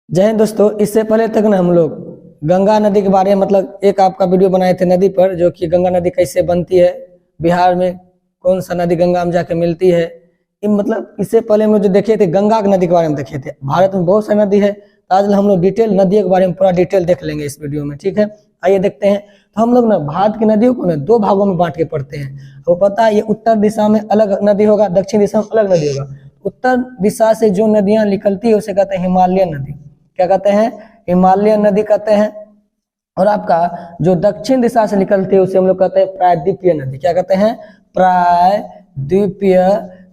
जय हिंद दोस्तों। इससे पहले तक ना हम लोग गंगा नदी के बारे में मतलब एक आपका वीडियो बनाए थे नदी पर, जो कि गंगा नदी कैसे बनती है, बिहार में कौन सा नदी गंगा में जाके मिलती है। मतलब इससे पहले हम लोग जो देखे थे गंगा की नदी के बारे में देखे थे। भारत में बहुत सारी नदी है, तो आज हम लोग डिटेल नदी के बारे में पूरा डिटेल देख लेंगे इस वीडियो में, ठीक है। आइए देखते हैं। तो हम लोग ना भारत की नदियों को ना दो भागों में बांट के पढ़ते हैं। वो पता है, ये उत्तर दिशा में अलग नदी होगा, दक्षिण दिशा में अलग नदी होगा। उत्तर दिशा से जो नदियां निकलती है उसे कहते हैं हिमालयन नदी। क्या कहते हैं? हिमालयन नदी कहते हैं। और आपका जो दक्षिण दिशा से निकलती है उसे हम लोग कहते हैं प्रायद्वीपीय नदी। क्या कहते हैं? प्रायद्वीपीय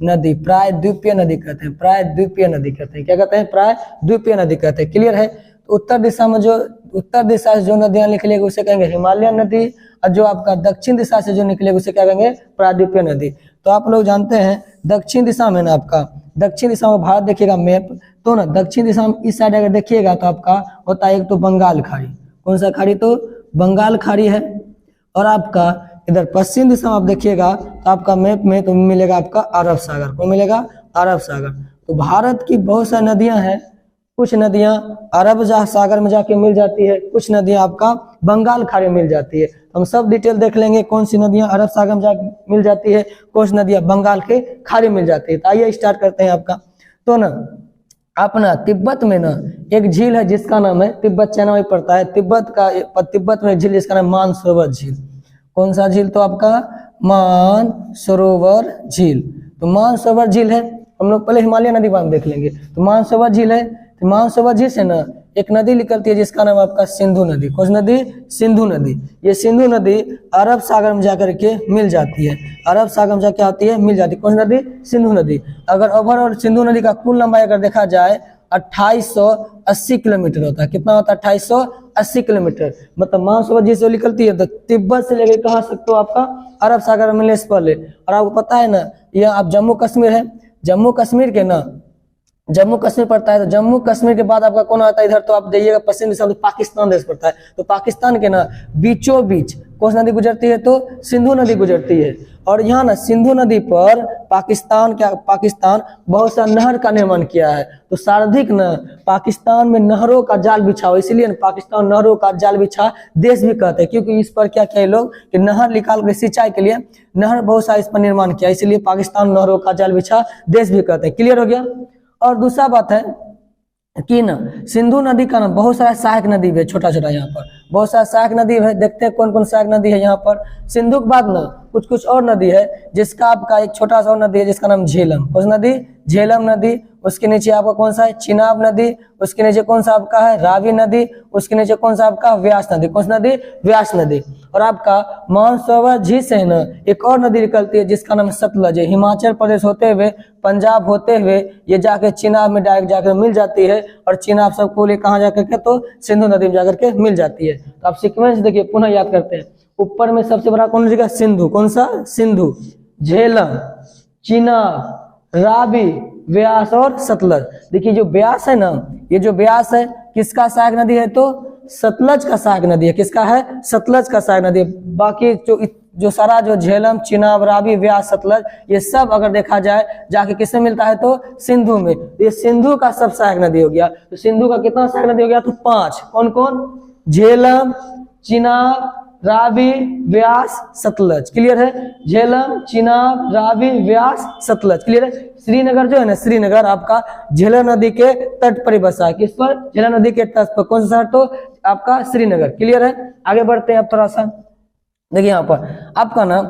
नदी। प्रायद्वीपीय नदी कहते हैं, प्रायद्वीपीय नदी कहते हैं। क्या कहते हैं? प्रायद्वीपीय नदी कहते हैं। क्लियर है? तो उत्तर दिशा में जो उत्तर दिशा से जो नदियां निकलेगी उसे कहेंगे हिमालयन नदी, और जो आपका दक्षिण दिशा से जो निकलेगी उसे क्या कहेंगे? प्रायद्वीपीय नदी। तो आप लोग जानते हैं दक्षिण दिशा में ना, आपका दक्षिण दिशा में भारत देखिएगा मैप, तो ना दक्षिण दिशा में इस साइड अगर देखिएगा तो आपका होता है एक तो बंगाल खाड़ी। कौन सा खाड़ी? तो बंगाल खाड़ी है। और आपका इधर पश्चिम दिशा में आप देखिएगा तो आपका मैप में तो मिलेगा आपका अरब सागर। कौन मिलेगा? अरब सागर। तो भारत की बहुत सारी नदियां हैं। कुछ नदियां अरब सागर में जाके मिल जाती है, कुछ नदियां आपका बंगाल खाड़ी में मिल जाती है। हम सब डिटेल देख लेंगे, कौन सी नदियां अरब सागर में जाके मिल जाती है, कौन सी नदियां बंगाल के खाड़ी में मिल जाती है। तो आइए स्टार्ट करते हैं आपका। तो ना अपना तिब्बत में ना एक झील है जिसका नाम है, तिब्बत चाइना में पड़ता है, तिब्बत में झील जिसका नाम मानसरोवर झील। कौन सा झील? तो आपका मानसरोवर झील। तो मानसरोवर झील है, हम लोग पहले हिमालय नदी बांध देख लेंगे। तो मानसरोवर झील है, तो मानसरोवर झील से ना एक नदी निकलती है जिसका नाम आपका सिंधु नदी। कौन सी नदी? सिंधु नदी। ये सिंधु नदी अरब सागर में जाकर के मिल जाती है, अरब सागर में जाके आती है, मिल जाती है। कौन सी नदी? सिंधु नदी। अगर ओवरऑल सिंधु नदी का कुल लंबाई अगर देखा जाए 2880 किलोमीटर होता है। कितना होता है? 2880 किलोमीटर। मतलब मानसरोवर झील से निकलती है तो तिब्बत से लेकर कहा सकते हो आपका अरब सागर में मिलने से पहले। और आपको पता है ना, ये आप जम्मू कश्मीर है, जम्मू कश्मीर के ना जम्मू कश्मीर पड़ता है। तो जम्मू कश्मीर के बाद आपका कौन आता है इधर? तो आप जाइएगा पश्चिम दिशा में, तो पाकिस्तान देश पड़ता है। तो पाकिस्तान के ना बीचों बीच कौन नदी गुजरती है? तो सिंधु नदी गुजरती है। और यहाँ ना सिंधु नदी पर पाकिस्तान बहुत सा नहर का निर्माण किया है। तो सर्वाधिक न पाकिस्तान में नहरों का जाल बिछा हो, इसीलिए पाकिस्तान नहरों का जाल बिछा देश भी कहते हैं, क्योंकि इस पर क्या किया लोग कि नहर निकाल के सिंचाई के लिए नहर बहुत सा इस पर निर्माण किया, इसलिए पाकिस्तान नहरों का जाल बिछा देश भी कहते हैं। क्लियर हो गया? और दूसरा बात है कि ना सिंधु नदी का ना बहुत सारा सहायक नदी है, छोटा छोटा यहाँ पर बहुत सारा सहायक नदी है। देखते हैं कौन कौन सहायक नदी है यहाँ पर। सिंधु के बाद ना कुछ कुछ और नदी है, जिसका आपका एक छोटा सा और नदी है जिसका नाम झेलम। कौन सी नदी? झेलम नदी। उसके नीचे आपका कौन सा है? चिनाब नदी। उसके नीचे कौन सा आपका है? रावी नदी। उसके नीचे कौन सा आपका? व्यास नदी। कौन सी नदी? व्यास नदी। और आपका मानसरोवर झील से ना एक और नदी निकलती है जिसका नाम सतलज है। हिमाचल प्रदेश होते हुए, पंजाब होते हुए ये जाके चिनाब में डायरेक्ट जाकर मिल जाती है। और चिनाब सबको ले कहाँ जाकर के? तो सिंधु नदी में जाकर के मिल जाती है। तो आप सीक्वेंस देखिए, पुनः याद करते हैं। ऊपर में सबसे बड़ा कौन नदी का? सिंधु। कौन सा? सिंधु, झेलम, चिनाब, रावी, व्यास और सतलज। देखिए जो व्यास है ना, ये जो व्यास है किसका सहायक नदी है? तो सतलज का सहायक नदी है। किसका है? सतलज का सहायक नदी है। बाकी जो सारा जो झेलम, चिनाब, रावी, व्यास, सतलज ये सब अगर देखा जाए जाके किसमें मिलता है? तो सिंधु में। ये सिंधु का सब सहायक नदी हो गया। तो सिंधु का कितना सहायक नदी हो गया? तो 5। कौन कौन? झेलम, चिनाब, रावी, व्यास, सतलज। क्लियर है? झेलम, चिनाब, रावी, व्यास, सतलज। क्लियर है? श्रीनगर जो है ना, श्रीनगर आपका झेलम नदी के तट पर बसा है। किस पर? झेलम नदी के तट पर। कौन सा शहर? तो आपका श्रीनगर। क्लियर है? आगे बढ़ते हैं अब थोड़ा सा। देखिए यहाँ पर आपका ना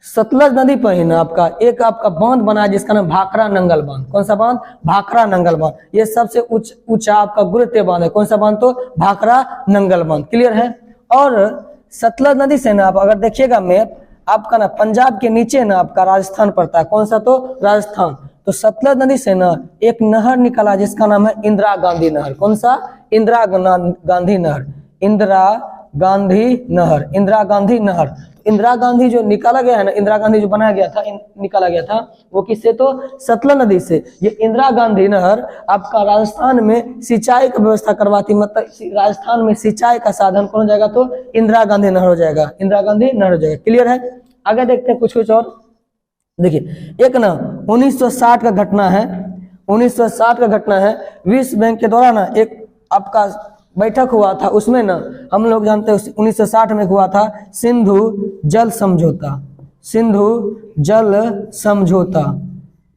सतलज नदी पर ही ना आपका एक आपका बांध बना है जिसका नाम भाखड़ा नंगल बांध। कौन सा बांध? भाखड़ा नंगल बांध। ये सबसे ऊंचा आपका गुरुत्व बांध है। कौन सा बांध? तो भाखड़ा नंगल बांध। क्लियर है? और सतलज नदी से ना आप अगर देखिएगा मैप, आपका ना पंजाब के नीचे ना आपका राजस्थान पड़ता है। कौन सा? तो राजस्थान। तो सतलज नदी से ना एक नहर निकला जिसका नाम है इंदिरा गांधी नहर। कौन सा? इंदिरा गांधी नहर। इंदिरा गांधी नहर। इंदिरा गांधी नहर। इंदिरा गांधी जो निकाला गया है ना, इंदिरा गांधी जो बनाया गया था, निकाला गया था वो किससे? तो सतलज नदी से। ये इंदिरा गांधी नहर आपका राजस्थान में सिंचाई का व्यवस्था करवाती, मतलब राजस्थान में सिंचाई का साधन कौन हो जाएगा? तो इंदिरा गांधी नहर हो जाएगा। इंदिरा गांधी नहर हो जाएगा। क्लियर है? आगे देखते हैं कुछ कुछ और। देखिए एक ना 1960 का घटना है, 1960 का घटना है। विश्व बैंक के द्वारा ना एक आपका बैठक हुआ था, उसमें ना हम लोग जानते हैं 1960 में हुआ था सिंधु जल समझौता। सिंधु जल समझौता,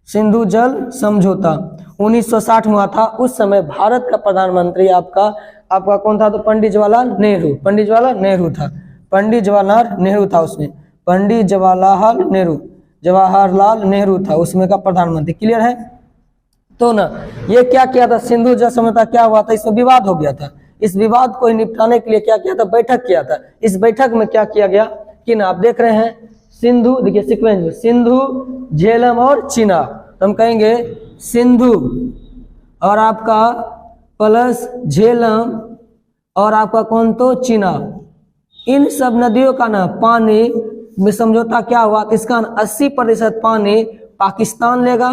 सिंधु जल समझौता 1960 में हुआ था। उस समय भारत का प्रधानमंत्री आपका कौन था? तो पंडित जवाहरलाल नेहरू। पंडित जवाहरलाल नेहरू था, पंडित जवाहरलाल नेहरू था उसमें, पंडित जवाहरलाल नेहरू था उसमें का प्रधानमंत्री। क्लियर है? तो ना ये क्या किया था, सिंधु जल समझौता क्या हुआ था, इसमें विवाद हो गया था। इस विवाद को निपटाने के लिए क्या किया था? बैठक किया था। इस बैठक में क्या किया गया कि ना आप देख रहे हैं सिंधु, देखिए सीक्वेंस में सिंधु, झेलम और चिनाब। हम कहेंगे सिंधु और आपका प्लस झेलम और आपका कौन? तो चिनाब। इन सब नदियों का ना पानी में समझौता क्या हुआ? इसका 80% पानी पाकिस्तान लेगा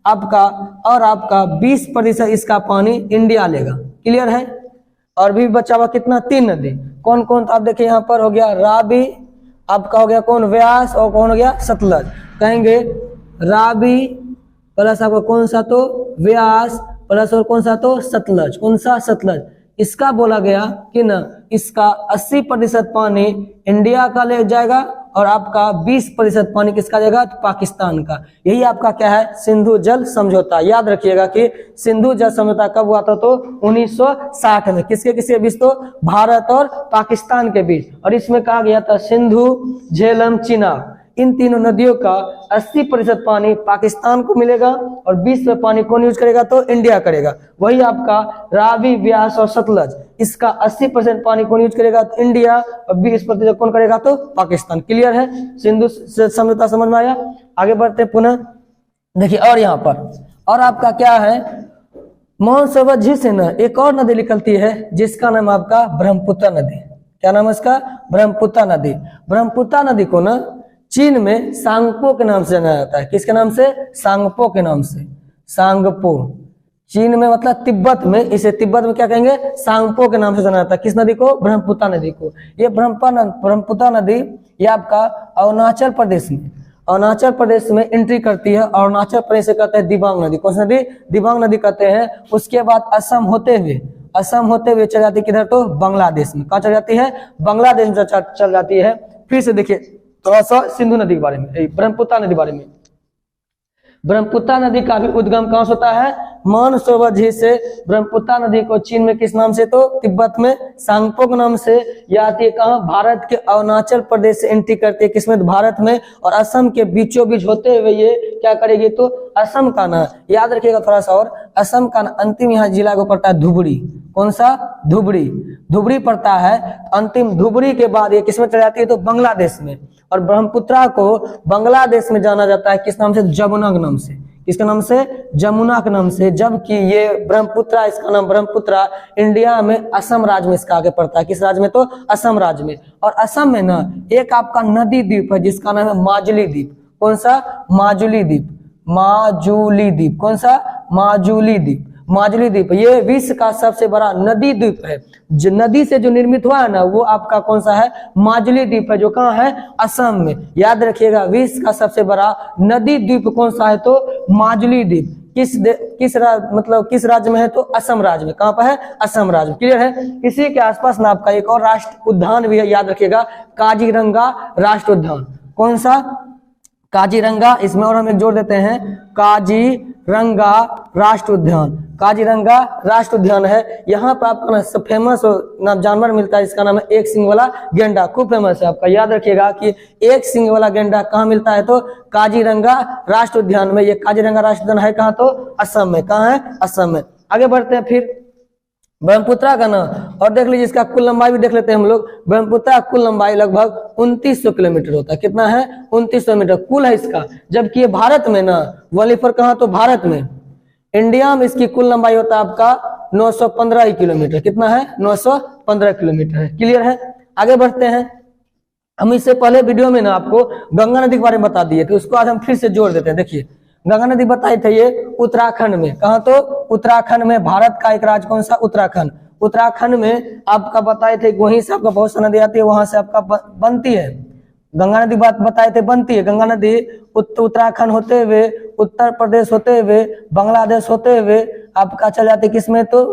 आपका, और आपका 20% इसका पानी इंडिया लेगा। क्लियर है? और भी बचा हुआ कितना? 3 नदी। कौन कौन? आप देखिए यहाँ पर हो गया रावी, आपका हो गया कौन? व्यास, और कौन हो गया? सतलज। कहेंगे रावी प्लस आपका कौन सा? तो व्यास प्लस और कौन सा? तो सतलज। कौन सा? सतलज। इसका बोला गया कि ना इसका 80% पानी इंडिया का ले जाएगा और आपका 20% पानी किसका जाएगा? तो पाकिस्तान का। यही आपका क्या है? सिंधु जल समझौता। याद रखिएगा कि सिंधु जल समझौता कब हुआ था? तो 1960 में। किसके किसके बीच? तो भारत और पाकिस्तान के बीच। और इसमें कहा गया था सिंधु, झेलम, चिनाब, इन तीनों नदियों का 80% पानी पाकिस्तान को मिलेगा और 20% पानी कौन यूज करेगा? तो इंडिया करेगा। वही आपका रावी, व्यास और सतलज, इसका 80% पानी कौन यूज करेगा? तो इंडिया, और 20% कौन करेगा? तो पाकिस्तान। क्लियर है? सिंधु समझौता समझ में आया? आगे बढ़ते पुनः देखिए। और यहाँ पर और आपका क्या है? मानसरोवर झील से ना एक और नदी निकलती है जिसका नाम आपका ब्रह्मपुत्र नदी। क्या नाम है इसका? ब्रह्मपुत्र नदी। ब्रह्मपुत्र नदी को ना चीन में सांगपो के नाम से जाना जाता है। किसके नाम से? सांगपो के नाम से। सांगपो चीन में मतलब तिब्बत में, इसे तिब्बत में क्या कहेंगे? सांगपो के नाम से जाना जाता है। किस नदी को? ब्रह्मपुत्र नदी को। ये ब्रह्मपुत्र नदी ये आपका अरुणाचल प्रदेश में एंट्री करती है। अरुणाचल प्रदेश से कहते हैं दिबांग नदी। कौन सी नदी? दिबांग नदी कहते हैं। उसके बाद असम होते हुए चल जाती है किधर? तो बांग्लादेश में। कहाँ चल जाती है? बांग्लादेश में चल जाती है। फिर से देखिए थोड़ा सा सिंधु नदी के बारे में, ब्रह्मपुत्र नदी के बारे में। ब्रह्मपुत्र नदी का भी उद्गम कहां से होता है? मानसरोवर झील से। ब्रह्मपुत्र नदी को चीन में किस नाम से? तो तिब्बत में सांगपो के नाम से। यह आती है कहां? भारत के अरुणाचल प्रदेश से एंट्री करती है। किसमें? भारत में। और असम के बीचों बीच होते हुए ये क्या करेगी? तो असम का ना याद रखिएगा थोड़ा सा, और असम का ना अंतिम यहाँ जिला को पड़ता है धुबरी। कौन सा? धुबरी पड़ता है। अंतिम धुबरी के बाद ये किसमें चली जाती है? तो बांग्लादेश में। और ब्रह्मपुत्र को बांग्लादेश में जाना जाता है किस नाम से? जमुना के नाम से। किसके नाम से? जमुना के नाम से। जबकि ये ब्रह्मपुत्र, इसका नाम ब्रह्मपुत्र इंडिया में असम राज्य में इसका आगे पड़ता है। किस राज्य में? तो असम राज्य में। और असम में ना एक आपका नदी द्वीप है जिसका नाम है माजुली द्वीप। कौन सा? माजुली द्वीप। कौन सा? माजुली द्वीप। ये विश्व का सबसे बड़ा नदी द्वीप है। जो नदी से जो निर्मित हुआ है ना वो आपका कौन सा है? माजुली द्वीप है, जो कहाँ है? असम में। याद रखिएगा विश्व का सबसे बड़ा नदी द्वीप कौन सा है? तो माजुली द्वीप। किस राज्य में है? तो असम राज्य में। कहाँ पर है? असम राज्य में। क्लियर है? इसी के आसपास ना आपका एक और राष्ट्रीय उद्यान भी है, याद रखिएगा, काजीरंगा राष्ट्रीय उद्यान। कौन सा? काजीरंगा। इसमें और हम एक जोड़ देते हैं, काजीरंगा राष्ट्रीय उद्यान। काजीरंगा राष्ट्रीय उद्यान है। यहाँ पर आपका ना फेमस जानवर मिलता है, इसका नाम है एक सिंग वाला गेंडा। खूब फेमस है आपका। याद रखिएगा कि एक सिंग वाला गेंडा कहाँ मिलता है? तो काजीरंगा राष्ट्रीय उद्यान में। ये काजीरंगा राष्ट्रीय उद्यान है कहाँ? तो असम में। कहाँ है? असम में। आगे बढ़ते हैं फिर ब्रह्मपुत्र का ना, और देख लीजिए इसका कुल लंबाई भी देख लेते हैं हम लोग। ब्रह्मपुत्र का कुल लंबाई लगभग 2900 किलोमीटर होता है। कितना है? 2900 मीटर कुल है इसका। जबकि ये भारत में ना वहीं पर कहाँ? तो भारत में। इंडिया में इसकी कुल लंबाई होता है आपका 915 किलोमीटर। कितना है? 915 किलोमीटर है। क्लियर है? आगे बढ़ते हैं। हम इससे पहले वीडियो में ना आपको गंगा नदी के बारे में बता दिए थे, उसको आज हम फिर से जोड़ देते हैं। देखिए गंगा नदी बताए थे ये उत्तराखंड में। कहाँ? तो उत्तराखंड में। भारत का एक राज्य कौन सा? उत्तराखंड। उत्तराखंड में आपका बताए थे वहीं से आपका बहुत सा नदी आती है, वहां से आपका बनती है गंगा नदी। बात बताए थे बनती है गंगा नदी उत्तराखंड होते हुए, उत्तर प्रदेश होते हुए, बांग्लादेश होते हुए आपका चल जाती है किसमें? तो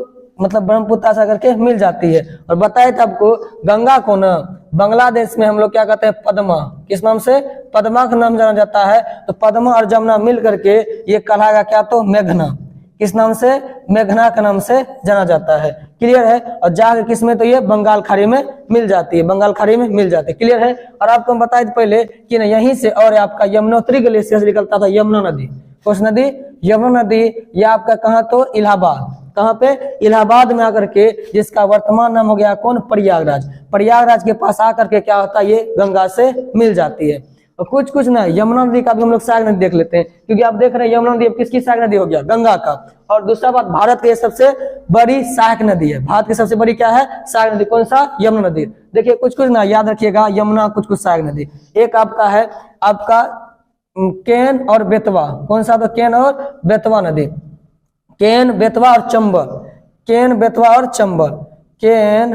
मतलब ब्रह्मपुत्र ऐसा करके मिल जाती है। और बताए थे आपको गंगा को ना बांग्लादेश में हम लोग क्या कहते हैं, पद्मा, किस नाम से, पद्मा का नाम जाना जाता है। तो पद्मा और जमुना मिल करके ये कहलाएगा क्या, तो मेघना, किस नाम से, मेघना के नाम से जाना जाता है। क्लियर है। और जाकर किस में, तो ये बंगाल खाड़ी में मिल जाती है, बंगाल खाड़ी में मिल जाती है। क्लियर है। और आपको हम बताए थे पहले कि ना यहीं से और आपका यमुनोत्री ग्लेशियर से निकलता था यमुना नदी। कौन सी नदी, यमुना नदी। ये आपका कहाँ, तो इलाहाबाद, कहाँ पे, इलाहाबाद में आकर के, जिसका वर्तमान नाम हो गया कौन, प्रयागराज। प्रयागराज के पास आकर के क्या होता है, ये गंगा से मिल जाती है। और कुछ कुछ ना यमुना नदी का भी हम लोग सहायक नदी देख लेते हैं, क्योंकि आप देख रहे हैं यमुना नदी अब किसकी सहायक नदी हो गया, गंगा का। और दूसरा बात, भारत की सबसे बड़ी सहायक नदी है, भारत की सबसे बड़ी क्या है, सहायक नदी। कौन सा, यमुना नदी। देखिए कुछ कुछ ना याद रखिएगा, यमुना कुछ कुछ सहायक नदी। एक आपका है आपका केन और बेतवा। कौन सा, तो केन और बेतवा नदी। केन, बेतवा और चंबल, केन, बेतवा और चंबल, केन,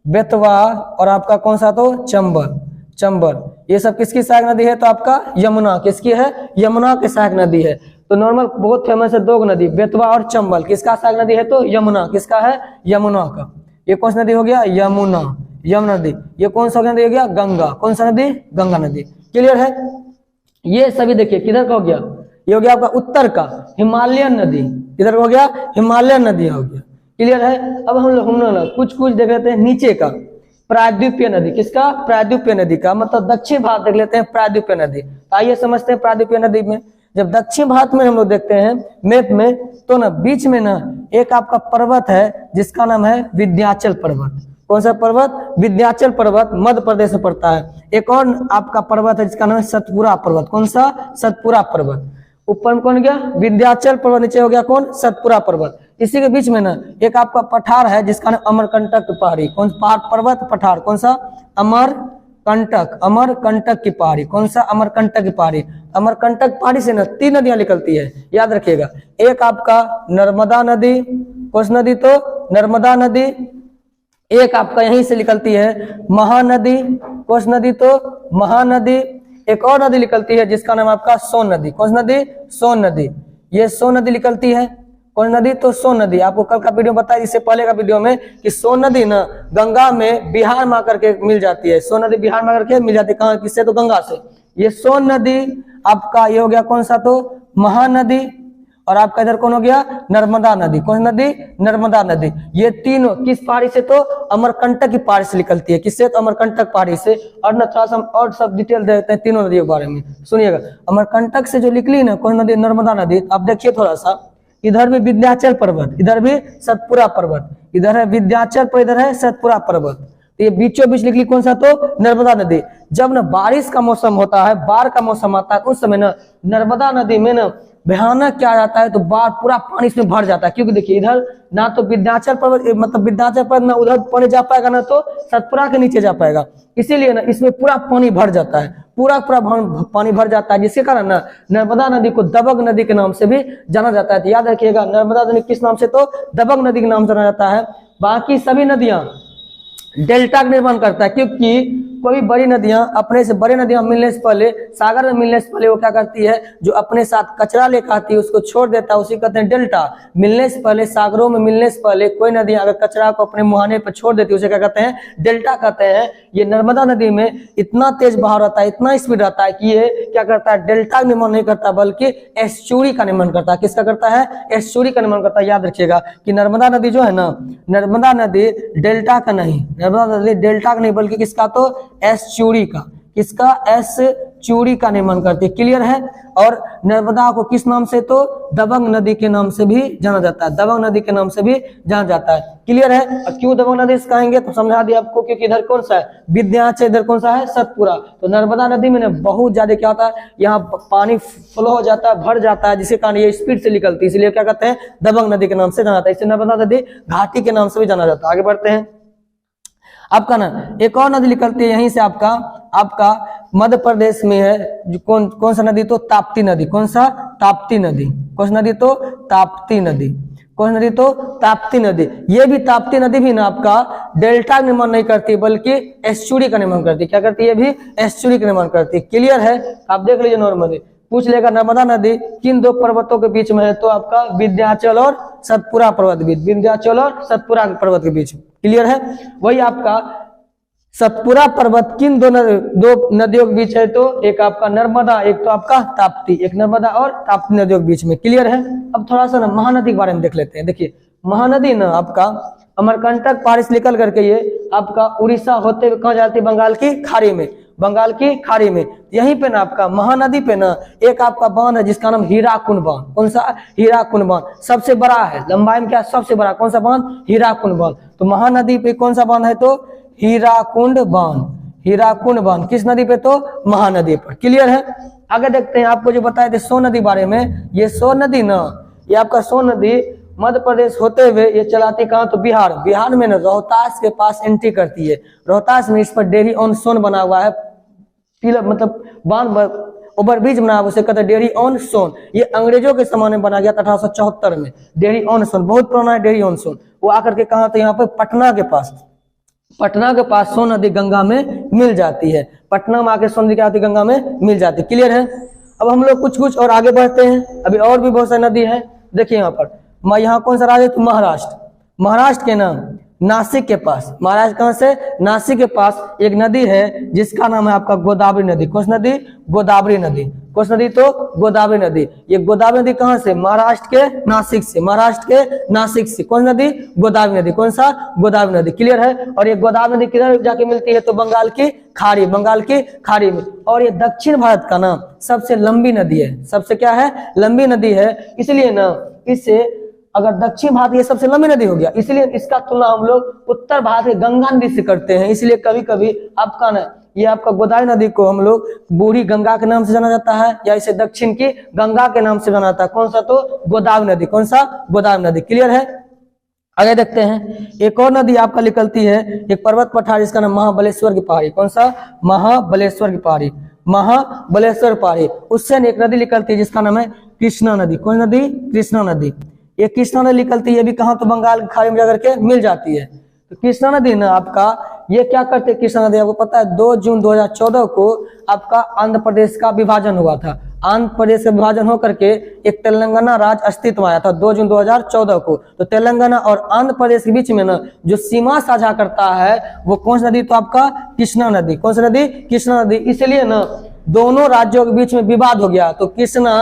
बेतवा और आपका कौन सा, तो चंबल, चंबल। ये सब किसकी सहायक नदी है, तो आपका यमुना, किसकी है, यमुना की सहायक नदी है। तो नॉर्मल बहुत फेमस है दो नदी, बेतवा और चंबल, किसका सहायक नदी है, तो यमुना, किसका है, यमुना का। ये कौन सी नदी हो गया, यमुना, यमुना नदी। ये कौन सा नदी हो गया, गंगा, कौन सा नदी, गंगा नदी। क्लियर है। ये सभी देखिए किधर का हो गया, ये हो गया आपका उत्तर का हिमालयन नदी, किधर हो गया, हिमालयन नदी हो गया। क्लियर है। अब हम लोग कुछ कुछ देख लेते हैं नीचे का, प्रायद्वीपीय नदी, किसका, प्रायद्वीपीय नदी का, मतलब दक्षिण भारत देख लेते हैं प्रायद्वीपीय नदी। आइए समझते हैं प्रायद्वीपीय नदी में। जब दक्षिण भारत में हम लोग देखते हैं मैप में, तो ना बीच में ना एक आपका पर्वत है जिसका नाम है विंध्याचल पर्वत। कौन सा पर्वत, विंध्याचल पर्वत, मध्य प्रदेश में पड़ता है। एक और आपका पर्वत है जिसका नाम है सतपुरा पर्वत। कौन सा, सतपुरा पर्वत। ऊपर में कौन गया, विंध्याचल पर्वत, नीचे हो गया कौन, सतपुरा पर्वत। इसी के बीच में ना एक आपका पठार है जिसका नाम अमरकंटक पहाड़ी। कौन सा पर्वत, पठार, कौन सा, अमरकंटक, अमरकंटक की पहाड़ी। कौन सा, अमरकंटक की पहाड़ी। अमरकंटक पहाड़ी से ना 3 नदियां निकलती है, याद रखिएगा। एक आपका नर्मदा नदी, कौन सी नदी, तो नर्मदा नदी। एक आपका यहीं से निकलती है महानदी, कौन सी नदी, तो महानदी। एक और नदी निकलती है जिसका नाम आपका सोन नदी। कौन सी नदी, सोन नदी। ये सोन नदी निकलती है, कौन नदी, तो सोन नदी। आपको कल का वीडियो बताया, इससे पहले का वीडियो में, कि सोन नदी ना गंगा में बिहार में आकर के मिल जाती है। सोन नदी बिहार में आकर के मिल जाती है, कहाँ, किससे, तो गंगा से। ये सोन नदी आपका ये हो गया कौन सा, तो महानदी। और आपका इधर कौन हो गया, नर्मदा नदी। कौन नदी, नर्मदा नदी। ये तीनों किस पहाड़ी से, तो अमरकंटक की पहाड़ी से निकलती है। किससे, तो अमरकंटक पहाड़ी से। और न थोड़ा सा और सब डिटेल देते हैं तीनों नदियों के बारे में, सुनिएगा। अमरकंटक से जो निकली ना कौन नदी, नर्मदा नदी। अब देखिए थोड़ा सा, इधर भी विंध्याचल पर्वत, इधर भी सतपुरा पर्वत, इधर है विंध्याचल पर, इधर है सतपुरा पर्वत। तो ये बीचों बीच निकली कौन सा, तो नर्मदा नदी। जब ना बारिश का मौसम होता है, बाढ़ का मौसम आता है, उस समय ना नर्मदा नदी में ना भयानक क्या जाता है, तो बाढ़ पूरा पानी इसमें भर जाता है। क्योंकि देखिए इधर ना तो विंध्याचल पर्वत, मतलब विंध्याचल पर्वत ना उधर पानी जा पाएगा, ना तो सतपुरा के नीचे जा पाएगा। इसीलिए ना इसमें पूरा पानी भर जाता है, पूरा पानी भर जाता है, जिसके कारण ना नर्मदा नदी को दबंग नदी के नाम से भी जाना जाता है। तो याद रखिएगा नर्मदा नदी किस नाम से, तो दबंग नदी के नाम से जाना जाता है। बाकी सभी नदियां डेल्टा का निर्माण करता है, क्योंकि कोई बड़ी नदियां अपने से, बड़ी नदियां मिलने से पहले, सागर में मिलने से पहले वो क्या करती है, जो अपने साथ कचरा लेकर आती है उसको छोड़ देता है, उसी कहते हैं डेल्टा। मिलने से पहले, सागरों में मिलने से पहले कोई नदियां अगर कचरा को अपने मुहाने पर छोड़ देती है, उसे क्या कहते हैं, डेल्टा कहते हैं। ये नर्मदा नदी में इतना तेज बहाव रहता है, इतना स्पीड रहता है कि ये क्या करता है, डेल्टा का निर्माण नहीं करता बल्कि एस्चुरी का निर्माण करता है। किसका करता है, एस्चुरी का निर्माण करता है। याद रखिएगा कि नर्मदा नदी जो है ना, नर्मदा नदी डेल्टा का नहीं, नर्मदा नदी डेल्टा का नहीं बल्कि किसका, तो एस्चुरी का, किसका, एस्चुरी का निर्माण करती है। क्लियर है। और नर्मदा को किस नाम से, तो दबंग नदी के नाम से भी जाना जाता है, दबंग नदी के नाम से भी जाना जाता है। क्लियर है। और क्यों दबंग नदी से कहेंगे, तो समझा दिया आपको, क्योंकि इधर कौन सा है, विंध्याचल, इधर कौन सा है, सतपुरा। तो नर्मदा नदी में बहुत ज्यादा क्या होता है, यहाँ पानी फ्लो हो जाता है, भर जाता है, जिसके कारण ये स्पीड से निकलती है, इसलिए क्या कहते हैं, दबंग नदी के नाम से जाना जाता है। इसे नर्मदा नदी घाटी के नाम से भी जाना जाता है। आगे बढ़ते हैं। आपका ना एक और नदी निकलती है यहीं से, आपका मध्य प्रदेश में है, जो कौन सा नदी, तो ताप्ती नदी। कौन सा, ताप्ती नदी। कौन सा नदी, तो ताप्ती नदी। कौन सा नदी, तो ताप्ती नदी। ये भी ताप्ती नदी भी ना आपका डेल्टा का निर्माण नहीं करती बल्कि एस्चुरी का निर्माण करती है। क्या करती है, ये भी एस्चुरी का निर्माण करती है। क्लियर है। आप देख लीजिए नॉर्मली पूछ लेगा नर्मदा नदी किन दो पर्वतों के बीच में है, तो आपका विंध्याचल और सतपुरा पर्वत के बीच, विंध्याचल और सतपुरा पर्वत के बीच। क्लियर है। वही आपका सतपुरा पर्वत किन दो नदियों के बीच है, तो एक आपका नर्मदा, एक तो आपका ताप्ती, एक नर्मदा और ताप्ती नदियों के बीच में। क्लियर है। अब थोड़ा सा ना महानदी के बारे में देख लेते हैं। देखिए महानदी ना आपका अमरकंटक पहाड़ी से निकल करके ये आपका उड़ीसा होते हुए कहाँ जाती है, बंगाल की खाड़ी में, बंगाल की खाड़ी में। यहीं पे ना आपका महानदी पे ना एक आपका बांध है जिसका नाम हीराकुंड बांध। कौन सा? हीराकुंड बांध। सबसे बड़ा है, लंबाई में क्या सबसे बड़ा, कौन सा बांध? हीराकुंड बांध। तो महानदी पे कौन सा बांध है, तो हीराकुंड बांध। हीराकुंड बांध किस नदी पे, तो महानदी पर। क्लियर है। आगे देखते हैं, आपको जो बताए थे सोन नदी बारे में, ये सोन नदी ना, ये आपका सोन नदी मध्य प्रदेश होते हुए ये चलाती कहाँ, तो बिहार। बिहार में ना रोहतास के पास एंट्री करती है। रोहतास में इस पर डेयरी ऑन सोन बना हुआ है, मतलब बांध ओवरब्रिज बना हुआ, उसे कहते हैं डेयरी ऑन सोन। ये अंग्रेजों के समय में बना गया था 1874 में। डेयरी ऑन सोन बहुत पुराना है, डेयरी ऑन सोन। वो आकर के कहाँ, तो यहाँ पे पटना के पास, पटना के पास सोन नदी गंगा में मिल जाती है। पटना में आके सोन नदी क्या होती है, गंगा में मिल जाती है। क्लियर है। अब हम लोग कुछ और आगे बढ़ते हैं। अभी और भी बहुत सारी नदी है। देखिए यहाँ पर यहाँ कौन सा राज्य है, तो महाराष्ट्र। महाराष्ट्र के नाम नासिक के पास, महाराष्ट्र कहां से, नासिक के पास एक नदी है जिसका नाम है आपका गोदावरी नदी। कौन सी नदी? गोदावरी नदी। कौन सी नदी, तो गोदावरी नदी। ये गोदावरी नदी कहां से, महाराष्ट्र के नासिक से, महाराष्ट्र के नासिक से। कौन सी नदी? गोदावरी नदी। कौन सा? गोदावरी नदी। क्लियर है। और ये गोदावरी नदी किधर जाके मिलती है, तो बंगाल की खाड़ी, बंगाल की खाड़ी में। और ये दक्षिण भारत का नाम सबसे लंबी नदी है। सबसे क्या है, लंबी नदी है। इसलिए ना इससे अगर दक्षिण भारत ये सबसे लंबी नदी हो गया, इसलिए इसका तुलना हम लोग उत्तर भारत के गंगा नदी से करते हैं। इसलिए कभी कभी आपका ना ये आपका गोदावरी नदी को हम लोग बूढ़ी गंगा के नाम से जाना जाता है, या इसे दक्षिण की गंगा के नाम से जाना जाता है। कौन सा, तो गोदावरी नदी। कौन सा? गोदावरी नदी। क्लियर है। आगे देखते हैं, एक और नदी आपका निकलती है, एक पर्वत पठार जिसका नाम महाबलेश्वर की पहाड़ी। कौन सा? महाबलेश्वर की पहाड़ी, महाबलेश्वर पहाड़ी। उससे एक नदी निकलती है जिसका नाम है कृष्णा नदी। कौन नदी? कृष्णा नदी। ये कृष्णा नदी निकलती है, भी कहाँ, तो बंगाल की खाड़ी में जाकर के मिल जाती है। तो कृष्णा नदी ना आपका ये क्या करते हैं, कृष्णा नदी आपको पता है 2 जून 2014 को आपका आंध्र प्रदेश का विभाजन हुआ था। आंध्र प्रदेश का विभाजन होकर के एक तेलंगाना राज्य अस्तित्व में आया था 2 जून 2014 को। तो तेलंगाना और आंध्र प्रदेश के बीच में ना जो सीमा साझा करता है वो कौन सी नदी, तो आपका कृष्णा नदी। कौन सी नदी? कृष्णा नदी। इसलिए ना दोनों राज्यों के बीच में विवाद हो गया। तो कृष्णा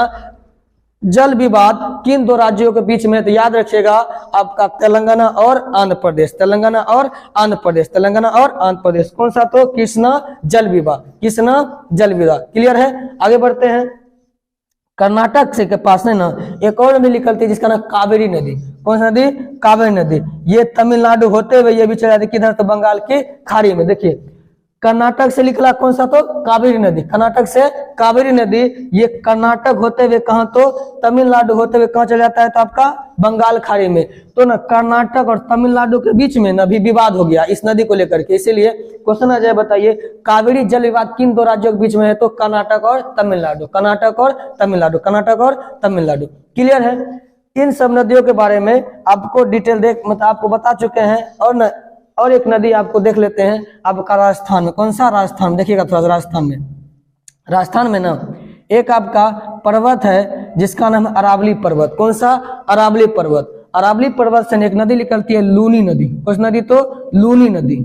जल विवाद किन दो राज्यों के बीच में, तो याद रखिएगा आपका तेलंगाना और आंध्र प्रदेश, तेलंगाना और आंध्र प्रदेश, तेलंगाना और आंध्र प्रदेश। कौन सा, तो कृष्णा जल विवाद, कृष्णा जल विवाद। क्लियर है। आगे बढ़ते हैं। कर्नाटक से के पास में ना एक और नदी निकलती है जिसका नाम कावेरी नदी। कौन सी नदी? कावेरी नदी। ये तमिलनाडु होते हुए ये भी चला जाती किधर, तो बंगाल की खाड़ी में। देखिए कर्नाटक से निकला कौन सा, तो कावेरी नदी। कर्नाटक से कावेरी नदी ये कर्नाटक होते हुए कहाँ, तो तमिलनाडु होते हुए कहाँ चला जाता है, तो आपका बंगाल खाड़ी में। तो ना कर्नाटक और तमिलनाडु के बीच में ना भी विवाद हो गया इस नदी को लेकर के। इसीलिए क्वेश्चन आ जाए, बताइए कावेरी जल विवाद किन दो राज्यों के बीच में है, तो कर्नाटक और तमिलनाडु, कर्नाटक और तमिलनाडु, कर्नाटक और तमिलनाडु। क्लियर है। इन सब नदियों के बारे में आपको डिटेल मतलब आपको बता चुके हैं। और एक नदी आपको देख लेते हैं आपका राजस्थान में। कौन सा? राजस्थान। देखिएगा थोड़ा सा राजस्थान में ना एक आपका पर्वत है जिसका नाम है अरावली पर्वत। कौन सा? अरावली पर्वत। अरावली पर्वत से एक नदी निकलती है लूनी नदी। कौन सी नदी, तो लूनी नदी,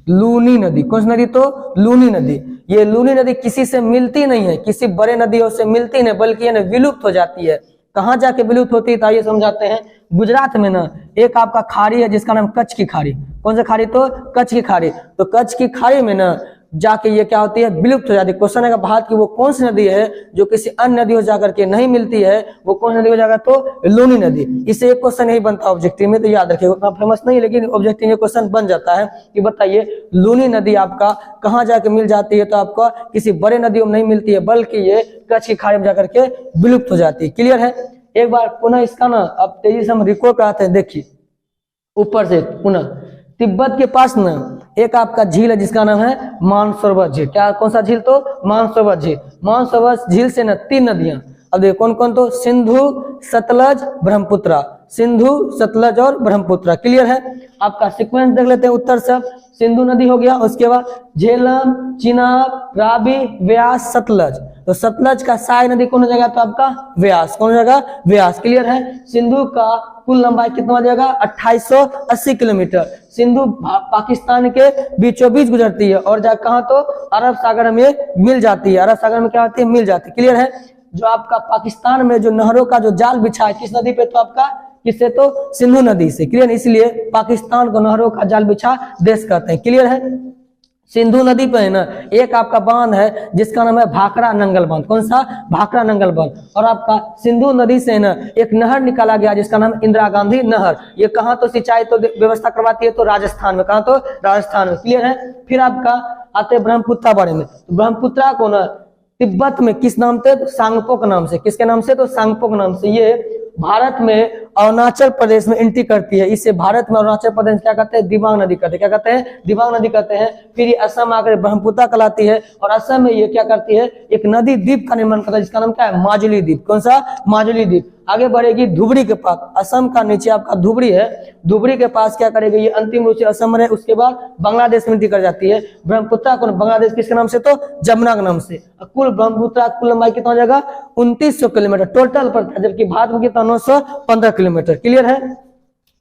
लूनी नदी। कौन सी नदी, तो लूनी नदी। ये लूनी नदी किसी से मिलती नहीं है, किसी बड़े नदियों से मिलती नहीं, बल्कि ये विलुप्त हो जाती है। कहाँ जाके विलुप्त होती है, तो आइए समझाते हैं। गुजरात में ना एक आपका खाड़ी है जिसका नाम कच्छ की खाड़ी। कौन सा खाड़ी, तो कच्छ की खाड़ी। तो कच्छ की खाड़ी में ना जाके ये क्या होती है, विलुप्त हो जाती है। क्वेश्चन है भारत की वो कौन सी नदी है जो किसी अन्य नदी हो जाकर के नहीं मिलती है, वो कौन सी नदी हो जाकर, तो लूनी नदी। इससे एक क्वेश्चन नहीं बनता ऑब्जेक्टिव में, तो याद रखिए उतना फेमस नहीं, लेकिन ऑब्जेक्टिव में क्वेश्चन बन जाता है कि बताइए लूनी नदी आपका कहाँ जाके मिल जाती है, तो आपका किसी बड़े नदियों में नहीं मिलती है, बल्कि ये कच्छ की खाड़ी में जाकर के विलुप्त हो जाती है। क्लियर है। एक बार पुनः इसका ना अब तेजी से हम रिकॉर्ड कराते हैं। देखिए ऊपर से पुनः तिब्बत के पास ना एक आपका झील है जिसका नाम है मानसरोवर झील। क्या, कौन सा झील, तो मानसरोवर झील। मानसरोवर झील से ना 3 नदियां, अब देखो कौन कौन, तो सिंधु, सतलज, ब्रह्मपुत्रा, सिंधु, सतलज और ब्रह्मपुत्रा। क्लियर है। आपका सीक्वेंस देख लेते हैं। उत्तर से सिंधु नदी हो गया, उसके बाद झेलम, चिनाब, रावी, व्यास, सतलज। तो सतलज का सहायक नदी कौन हो जाएगा, तो आपका व्यास, कौन हो जाएगा, व्यास। क्लियर है। सिंधु का कुल लंबाई कितना हो जाएगा, 2880 किलोमीटर। सिंधु पाकिस्तान के बीचों बीच गुजरती है और जहाँ कहाँ, तो अरब सागर में मिल जाती है। अरब सागर में क्या होती है, मिल जाती है। क्लियर है। जो आपका पाकिस्तान में जो नहरों का जो जाल बिछा है किस नदी पे, तो आपका किससे, तो सिंधु नदी से। क्लियर। इसलिए पाकिस्तान को नहरों का जाल बिछा देश कहते हैं। क्लियर है। सिंधु नदी पे है ना एक आपका बांध है जिसका नाम है भाखड़ा नंगल बांध। कौन सा, भाखड़ा नंगल बांध। और आपका सिंधु नदी से ना एक नहर निकाला गया जिसका नाम इंदिरा गांधी नहर। ये कहाँ, तो सिंचाई तो व्यवस्था करवाती है, तो राजस्थान में। कहाँ, तो राजस्थान में। क्लियर है। फिर आपका आते ब्रह्मपुत्र बारे में। तो ब्रह्मपुत्र को ना तिब्बत में किस नाम से, तो सांगपो के नाम से। किसके नाम से, तो सांगपो के नाम से। ये भारत में अरुणाचल प्रदेश में एंट्री करती है। इसे भारत में अरुणाचल प्रदेश क्या कहते हैं, दिबांग नदी कहते हैं। क्या कहते हैं, दिबांग नदी कहते हैं। फिर ये असम आकर ब्रह्मपुत्र कहलाती है और असम में ये क्या करती है, एक नदी द्वीप का निर्माण करता है जिसका नाम क्या है, माजुली द्वीप। कौन सा, माजुली द्वीप। आगे बढ़ेगी धुबरी के पास। असम का नीचे आपका धुबरी है। धुबरी के पास क्या करेगी, ये अंतिम रूप से असम है। उसके बाद बांग्लादेश में एंट्री कर जाती है। ब्रह्मपुत्र को बांग्लादेश किसके नाम से, तो जमुना के नाम से। कुल ब्रह्मपुत्र कुल लंबाई कितना हो जाएगा, 2900 किलोमीटर टोटल पड़ता है, जबकि भारत में कितना, 915 किलोमीटर। क्लियर है।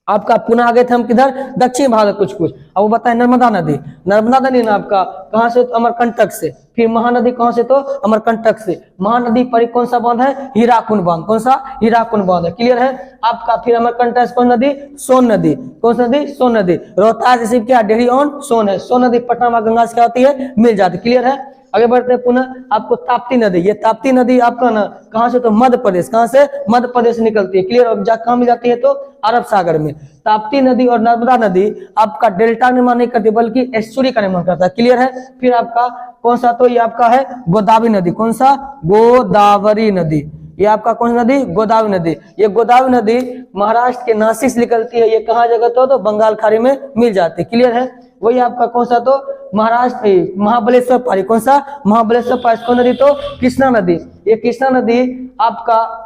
आपका पुनः आगे थे हम किधर, दक्षिण भारत कुछ अब वो बताए नर्मदा नदी। नर्मदा नदी ना आपका कहाँ से, तो अमरकंटक से। फिर महानदी कहाँ से, तो अमरकंटक से। महानदी पर कौन सा बांध है, हीराकुंड बांध। कौन सा, हीराकुंड बांध है। क्लियर है। आपका फिर अमरकंटक कौन नदी, सोन नदी। कौन सा नदी, सोन नदी। रोहतास रिसीव क्या, डेहरी ऑन सोन है। सोन नदी पटना में गंगा से क्या होती है, मिल जाती। क्लियर है। आगे बढ़ते हैं पुनः आपको ताप्ती नदी। ये ताप्ती नदी आपका ना कहाँ से, तो मध्य प्रदेश। कहाँ से, मध्य प्रदेश निकलती है। क्लियर। और कहाँ मिल जाती है, तो अरब सागर में। ताप्ती नदी और नर्मदा नदी आपका डेल्टा निर्माण नहीं करती बल्कि एस्चुरी का निर्माण करता है। क्लियर है। फिर आपका कौन सा, तो ये आपका है गोदावरी नदी। कौन सा, गोदावरी नदी। ये आपका कौन सी नदी, गोदावरी नदी। ये गोदावरी नदी महाराष्ट्र के नासिक से निकलती है। ये कहाँ जगह, तो बंगाल खाड़ी में मिल जाती है। क्लियर है। वही आपका कौन सा, तो महाराष्ट्र महाबलेश्वर पारी। कौन सा, महाबलेश्वर पारी। कौन नदी, तो कृष्णा नदी। ये कृष्णा नदी आपका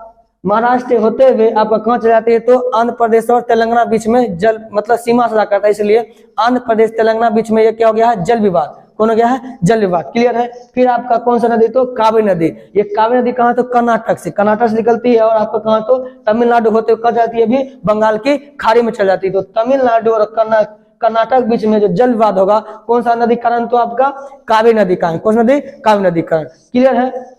महाराष्ट्र होते हुए आपका कहाँ चले जाती है, तो आंध्र प्रदेश और तेलंगाना बीच में जल मतलब सीमा सजा करता है। इसलिए आंध्र प्रदेश तेलंगाना बीच में ये क्या हो गया है, जल विवाद। कौन हो गया है, जल विवाद। क्लियर है। फिर आपका कौन सा नदी, तो कावेरी नदी। ये कावेरी नदी कहाँ, तो कर्नाटक से। कर्नाटक से निकलती है और आपका कहाँ, तो तमिलनाडु होते हुए कहाँ जाती है, भी बंगाल की खाड़ी में चल जाती है। तो तमिलनाडु और कर्नाटक बीच में जो जल विवाद होगा कौन सा नदी कारण, तो आपका कावेरी नदी कारण। कौन सा नदी, कावेरी नदी कारण। क्लियर है।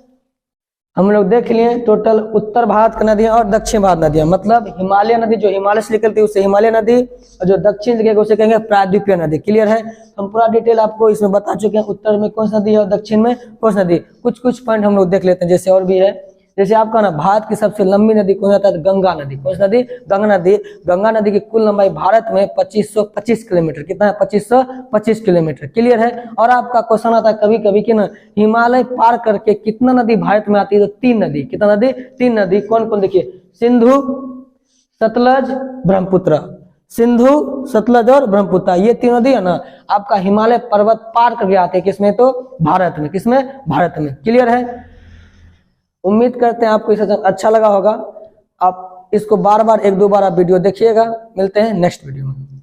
हम लोग देख लिए टोटल उत्तर भारत की नदियां और दक्षिण भारत नदियां। मतलब हिमालय नदी जो हिमालय से निकलती है उसे हिमालय नदी, और जो दक्षिण निकलेगा उसे कहेंगे प्रायद्वीपीय नदी। क्लियर है। हम पूरा डिटेल आपको इसमें बता चुके हैं, उत्तर में कौन सी नदी है और दक्षिण में कौन सी नदी। कुछ पॉइंट हम लोग देख लेते हैं, जैसे और भी है। जैसे आपका ना भारत की सबसे लंबी नदी कौन सा है, गंगा नदी। कौन सी नदी, गंगा नदी। गंगा नदी की कुल लंबाई भारत में 2525 किलोमीटर। कितना है, 2525 किलोमीटर। क्लियर है। और आपका क्वेश्चन आता है कभी कभी कि ना हिमालय पार करके कितना नदी भारत में आती है, तो 3 नदी। कितना नदी, 3 नदी। कौन कौन, देखिए सिंधु, सतलज, ब्रह्मपुत्र। सिंधु, सतलज और ब्रह्मपुत्र, ये 3 नदी है ना आपका हिमालय पर्वत पार करके आते हैं। किसमें, तो भारत में। किसमें, भारत में। क्लियर है। उम्मीद करते हैं आपको इसका अच्छा लगा होगा। आप इसको बार बार 1-2 बार आप वीडियो देखिएगा। मिलते हैं नेक्स्ट वीडियो में।